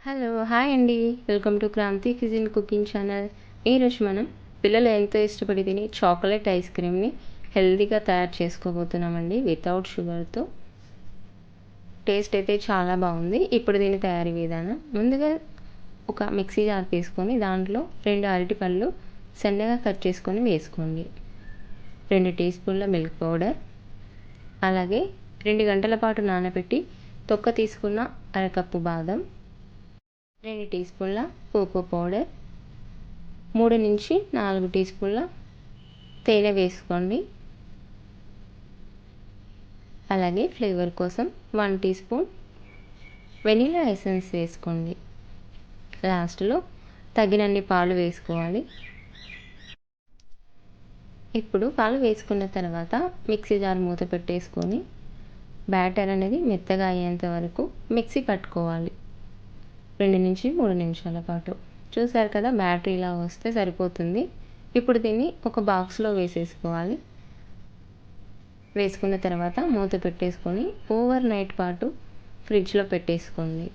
Hello! Hi అండి. Welcome to Kranthi cuisine cooking channel. ఈరోజు మనం పిల్లలు ఎంతో ఇష్టపడి తినే చాక్లెట్ ఐస్ క్రీమ్‌ని హెల్తీగా తయారు చేసుకోబోతున్నామండి వితౌట్ షుగర్‌తో. టేస్ట్ అయితే చాలా బాగుంది. ఇప్పుడు దీని తయారీ విధానం. ముందుగా ఒక మిక్సీ జార్ తీసుకొని దాంట్లో 2 అరటిపళ్ళు సన్నగా కట్ చేసుకొని వేసుకోండి. 2 టీ స్పూన్ల మిల్క్ పౌడర్, అలాగే 2 గంటల పాటు నానబెట్టి తొక్క తీసుకున్న అరకప్పు బాదం, 2 టీ స్పూన్ల కోకో పౌడర్, 3-4 టీ స్పూన్ల తేనె వేసుకోండి. అలాగే ఫ్లేవర్ కోసం 1 టీ స్పూన్ వెనిలా ఎసెన్స్ వేసుకోండి. లాస్ట్లో తగినన్ని పాలు వేసుకోవాలి. ఇప్పుడు పాలు వేసుకున్న తర్వాత మిక్సీ జార్ మూత పెట్టేసుకొని బ్యాటర్ అనేది మెత్తగా అయ్యేంత వరకు మిక్సీ పట్టుకోవాలి. 2-3 నిమిషాల పాటు. చూసారు కదా, బ్యాటర్ ఇలా వస్తే సరిపోతుంది. ఇప్పుడు దీన్ని ఒక బాక్స్లో వేసేసుకోవాలి. వేసుకున్న తర్వాత మూత పెట్టేసుకొని ఓవర్ నైట్ పాటు ఫ్రిడ్జ్లో పెట్టేసుకోండి.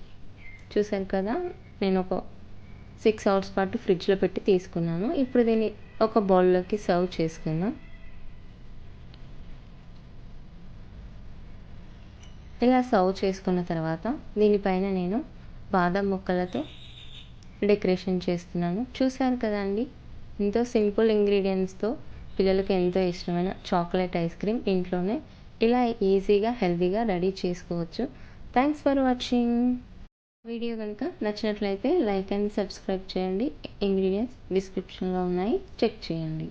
చూసారు కదా, నేను ఒక 6 అవర్స్ పాటు ఫ్రిడ్జ్లో పెట్టి తీసుకున్నాను. ఇప్పుడు దీన్ని ఒక బౌల్లోకి సర్వ్ చేసుకుందాం. ఇలా సర్వ్ చేసుకున్న తర్వాత దీనిపైన నేను బాదం ముక్కలతో డెకరేషన్ చేస్తున్నాను. చూసారు కదండి, ఎంతో సింపుల్ ఇంగ్రీడియంట్స్తో పిల్లలకి ఎంతో ఇష్టమైన చాక్లెట్ ఐస్ క్రీమ్ ఇంట్లోనే ఇలా ఈజీగా హెల్తీగా రెడీ చేసుకోవచ్చు. Thanks for watching. వీడియో కనుక నచ్చినట్లయితే లైక్ అండ్ సబ్స్క్రైబ్ చేయండి. ఇంగ్రీడియంట్స్ డిస్క్రిప్షన్లో ఉన్నాయి, చెక్ చేయండి.